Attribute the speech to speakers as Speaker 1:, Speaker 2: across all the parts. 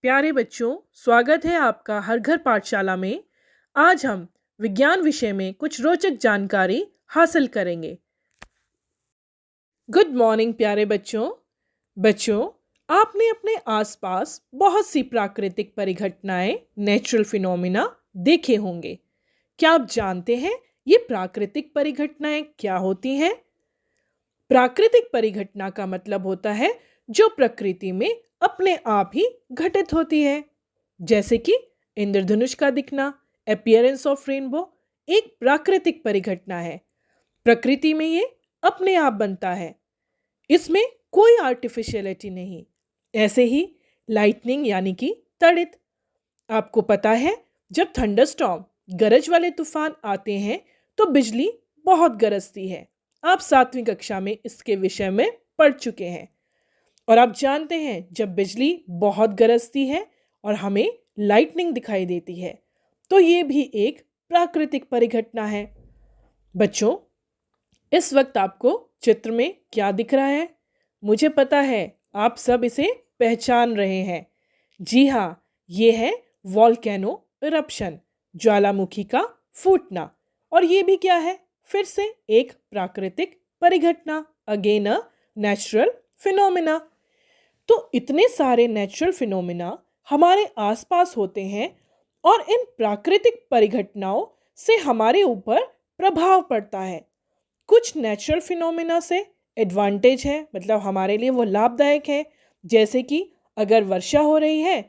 Speaker 1: प्यारे बच्चों, स्वागत है आपका हर घर पाठशाला में। आज हम विज्ञान विषय में कुछ रोचक जानकारी हासिल करेंगे। गुड मॉर्निंग प्यारे बच्चों। बच्चों, आपने अपने आसपास बहुत सी प्राकृतिक परिघटनाएं, नेचुरल फिनोमिना देखे होंगे। क्या आप जानते हैं ये प्राकृतिक परिघटनाएं क्या होती हैं? प्राकृतिक परिघटना का मतलब होता है जो प्रकृति में अपने आप ही घटित होती है, जैसे कि इंद्रधनुष का दिखना, अपीयरेंस ऑफ रेनबो एक प्राकृतिक परिघटना है। प्रकृति में ये अपने आप बनता है, इसमें कोई आर्टिफिशियलिटी नहीं। ऐसे ही लाइटनिंग यानी कि तड़ित, आपको पता है जब थंडरस्टॉर्म गरज वाले तूफान आते हैं तो बिजली बहुत गरजती है। आप 7वीं कक्षा में इसके विषय में पढ़ चुके हैं। और आप जानते हैं जब बिजली बहुत गरजती है और हमें लाइटनिंग दिखाई देती है तो ये भी एक प्राकृतिक परिघटना है। बच्चों, इस वक्त आपको चित्र में क्या दिख रहा है? मुझे पता है आप सब इसे पहचान रहे हैं। जी हाँ, ये है वॉल्केनो इरप्शन, ज्वालामुखी का फूटना। और ये भी क्या है? फिर से एक प्राकृतिक परिघटना, अगेन अ नेचुरल फिनोमिना। तो इतने सारे नेचुरल फिनोमिना हमारे आसपास होते हैं और इन प्राकृतिक परिघटनाओं से हमारे ऊपर प्रभाव पड़ता है। कुछ नेचुरल फिनोमिना से एडवांटेज है, मतलब हमारे लिए वो लाभदायक है। जैसे कि अगर वर्षा हो रही है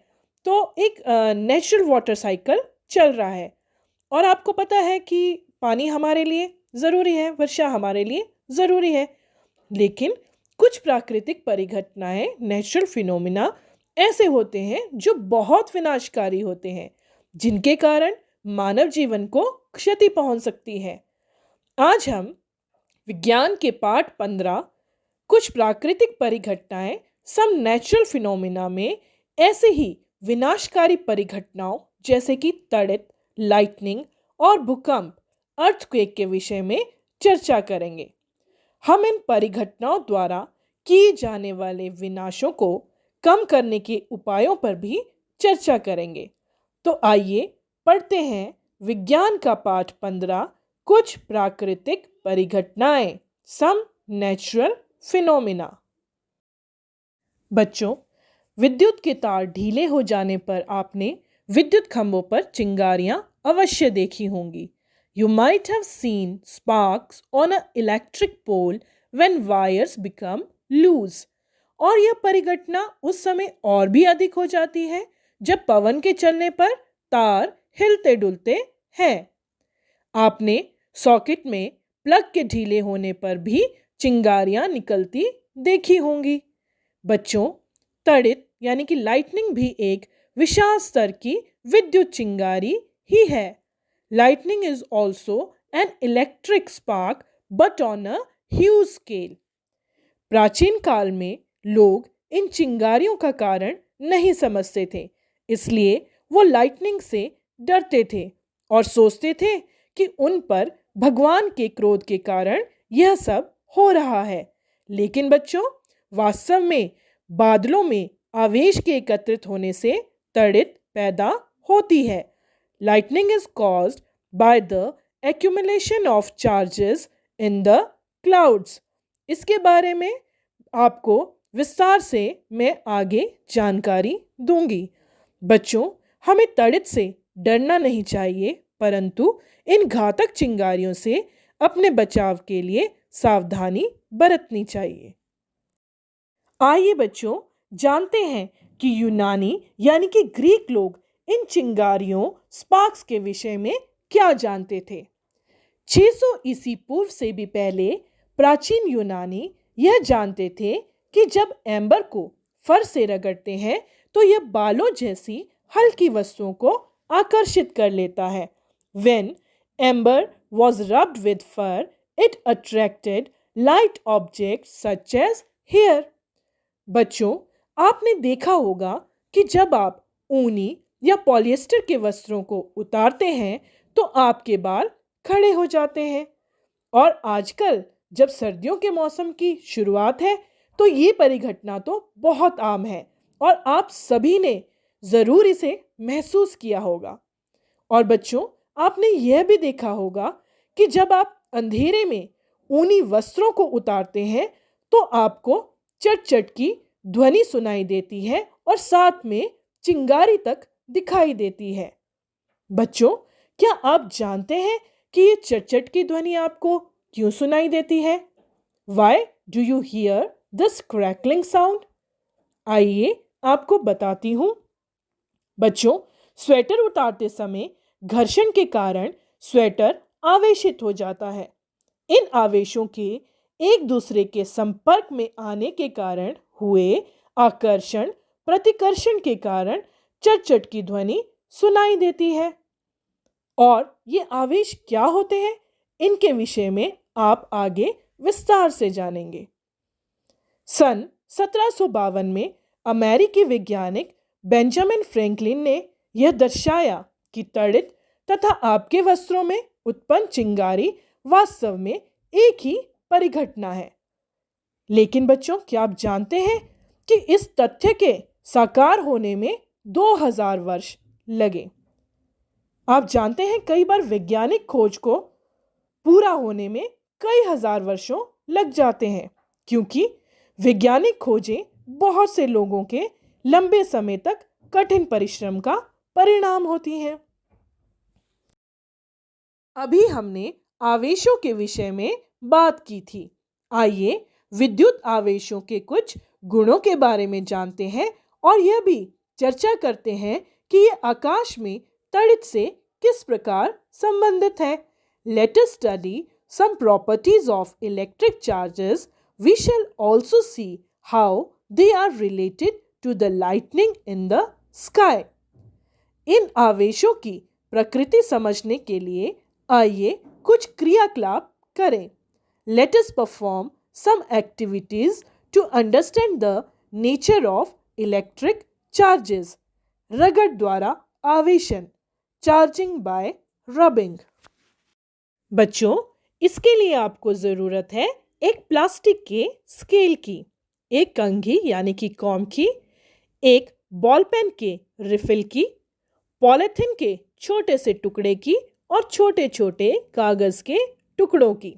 Speaker 1: तो एक नेचुरल वाटर साइकिल चल रहा है और आपको पता है कि पानी हमारे लिए ज़रूरी है, वर्षा हमारे लिए ज़रूरी है। लेकिन कुछ प्राकृतिक परिघटनाएं, नेचुरल फिनोमिना ऐसे होते हैं जो बहुत विनाशकारी होते हैं, जिनके कारण मानव जीवन को क्षति पहुंच सकती है। आज हम विज्ञान के पाठ 15 कुछ प्राकृतिक परिघटनाएं, सम नेचुरल फिनोमिना में ऐसे ही विनाशकारी परिघटनाओं जैसे कि तड़ित, लाइटनिंग और भूकंप, अर्थक्वेक के विषय में चर्चा करेंगे। हम इन परिघटनाओं द्वारा किए जाने वाले विनाशों को कम करने के उपायों पर भी चर्चा करेंगे। तो आइए पढ़ते हैं विज्ञान का पाठ 15 कुछ प्राकृतिक परिघटनाएं, सम नेचुरल फिनोमिना। बच्चों, विद्युत के तार ढीले हो जाने पर आपने विद्युत खंभों पर चिंगारियां अवश्य देखी होंगी। You might have seen sparks on an electric pole when wires become loose. और यह परिघटना उस समय और भी अधिक हो जाती है जब पवन के चलने पर तार हिलते डुलते हैं। आपने सॉकेट में प्लग के ढीले होने पर भी चिंगारियां निकलती देखी होंगी। बच्चों, तड़ित यानी कि लाइटनिंग भी एक विशाल स्तर की विद्युत चिंगारी ही है। Lightning is also an electric spark but on a huge scale. प्राचीन काल में लोग इन चिंगारियों का कारण नहीं समझते थे, इसलिए वो लाइटनिंग से डरते थे और सोचते थे कि उन पर भगवान के क्रोध के कारण यह सब हो रहा है। लेकिन बच्चों, वास्तव में बादलों में आवेश के एकत्रित होने से तड़ित पैदा होती है। Lightning is caused by the accumulation of charges in the clouds. इसके बारे में आपको विस्तार से मैं आगे जानकारी दूंगी। बच्चों, हमें तड़ित से डरना नहीं चाहिए, परंतु इन घातक चिंगारियों से अपने बचाव के लिए सावधानी बरतनी चाहिए। आइए बच्चों, जानते हैं कि यूनानी यानी कि ग्रीक लोग इन चिंगारियों, स्पार्क्स के विषय में क्या जानते थे। 600 ईसी पूर्व से भी पहले प्राचीन यूनानी यह जानते थे कि जब एम्बर को फर से रगड़ते हैं तो यह बालों जैसी हल्की वस्तुओं को आकर्षित कर लेता है। When amber was rubbed with fur, it attracted light objects such as hair. बच्चों, आपने देखा होगा कि जब आप ऊनी या पॉलिएस्टर के वस्त्रों को उतारते हैं तो आपके बाल खड़े हो जाते हैं। और आजकल जब सर्दियों के मौसम की शुरुआत है तो ये परिघटना तो बहुत आम है और आप सभी ने ज़रूर इसे महसूस किया होगा। और बच्चों, आपने यह भी देखा होगा कि जब आप अंधेरे में ऊनी वस्त्रों को उतारते हैं तो आपको चट चट की ध्वनि सुनाई देती है और साथ में चिंगारी तक दिखाई देती है। बच्चों, क्या आप जानते हैं कि ये चट चट की ध्वनि आपको क्यों सुनाई देती है? Why do you hear this crackling sound? आइए आपको बताती हूँ। बच्चों, स्वेटर उतारते समय घर्षण के कारण स्वेटर आवेशित हो जाता है। इन आवेशों के एक दूसरे के संपर्क में आने के कारण हुए आकर्षण प्रतिकर्षण के कारण चट चट की ध्वनि सुनाई देती है। और ये आवेश क्या होते हैं, इनके विषय में आप आगे विस्तार से जानेंगे। सन 1752 में अमेरिकी वैज्ञानिक बेंजामिन फ्रैंकलिन ने यह दर्शाया कि तड़ित तथा आपके वस्त्रों में उत्पन्न चिंगारी वास्तव में एक ही परिघटना है। लेकिन बच्चों, क्या आप जानते हैं कि इस तथ्य के साकार होने में 2000 वर्ष लगे? आप जानते हैं कई बार वैज्ञानिक खोज को पूरा होने में कई हजार वर्षों लग जाते हैं, क्योंकि वैज्ञानिक खोजें बहुत से लोगों के लंबे समय तक कठिन परिश्रम का परिणाम होती हैं। अभी हमने आवेशों के विषय में बात की थी। आइए विद्युत आवेशों के कुछ गुणों के बारे में जानते हैं और यह भी चर्चा करते हैं कि ये आकाश में तड़ित से किस प्रकार संबंधित है। Let us study some properties of electric charges. We shall also see how they are related to the lightning in the sky. इन आवेशों की प्रकृति समझने के लिए आइए कुछ क्रियाकलाप करें। Let us perform some activities to understand the nature of electric charges. रगड़ द्वारा आवेशन, चार्जिंग बाय रबिंग। बच्चों, इसके लिए आपको ज़रूरत है एक प्लास्टिक के स्केल की, एक कंघी यानी कि कॉम की, एक बॉल पेन के रिफिल की, पॉलीथिन के छोटे से टुकड़े की और छोटे छोटे कागज़ के टुकड़ों की।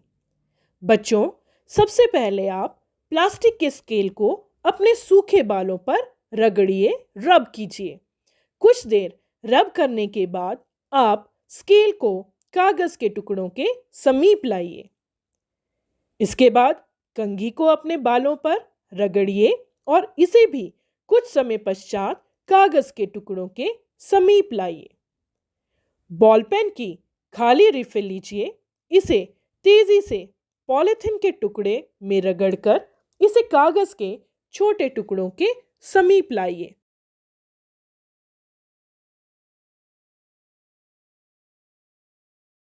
Speaker 1: बच्चों, सबसे पहले आप प्लास्टिक के स्केल को अपने सूखे बालों पर रगड़िए, रब कीजिए। कुछ देर रब करने के बाद आप स्केल को कागज के टुकड़ों के समीप लाइए। इसके बाद कंघी को अपने बालों पर रगड़िए और इसे भी कुछ समय पश्चात कागज के टुकड़ों के समीप लाइए। बॉल पेन की खाली रिफिल लीजिए, इसे तेजी से पॉलीथिन के टुकड़े में रगड़कर इसे कागज के छोटे टुकड़ों के समीप लाइए।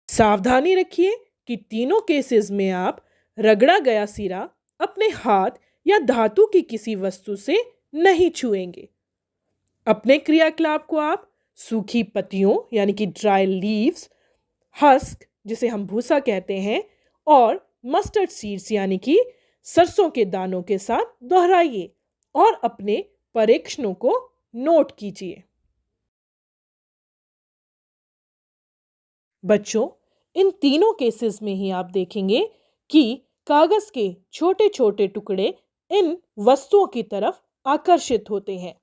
Speaker 1: सावधानी रखिए कि तीनों केसेस में आप रगड़ा गया सिरा अपने हाथ या धातु की किसी वस्तु से नहीं छुएंगे। अपने क्रियाकलाप को आप सूखी पत्तियों यानी कि ड्राई लीव्स, हस्क जिसे हम भूसा कहते हैं, और मस्टर्ड सीड्स यानी कि सरसों के दानों के साथ दोहराइए और अपने परीक्षणों को नोट कीजिए। बच्चों, इन तीनों केसेस में ही आप देखेंगे कि कागज के छोटे छोटे टुकड़े इन वस्तुओं की तरफ आकर्षित होते हैं।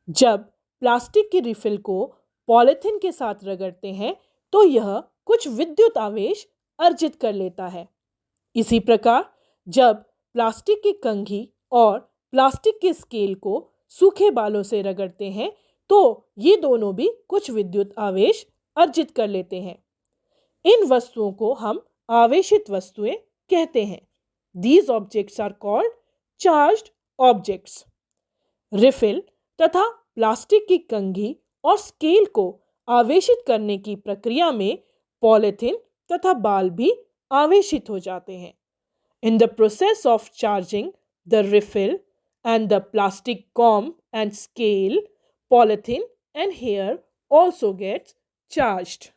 Speaker 1: जब प्लास्टिक की रिफिल को पॉलीथिन के साथ रगड़ते हैं तो यह कुछ विद्युत आवेश अर्जित कर लेता है। इसी प्रकार जब प्लास्टिक की कंघी और प्लास्टिक के स्केल को सूखे बालों से रगड़ते हैं तो ये दोनों भी कुछ विद्युत आवेश अर्जित कर लेते हैं। इन वस्तुओं को हम आवेशित वस्तुएं कहते हैं। These objects are called charged objects. Refill तथा प्लास्टिक की कंघी और स्केल को आवेशित करने की प्रक्रिया में पॉलीथिन तथा बाल भी आवेशित हो जाते हैं। In the process of charging the refill and the plastic comb and scale, polythene and hair also gets charged.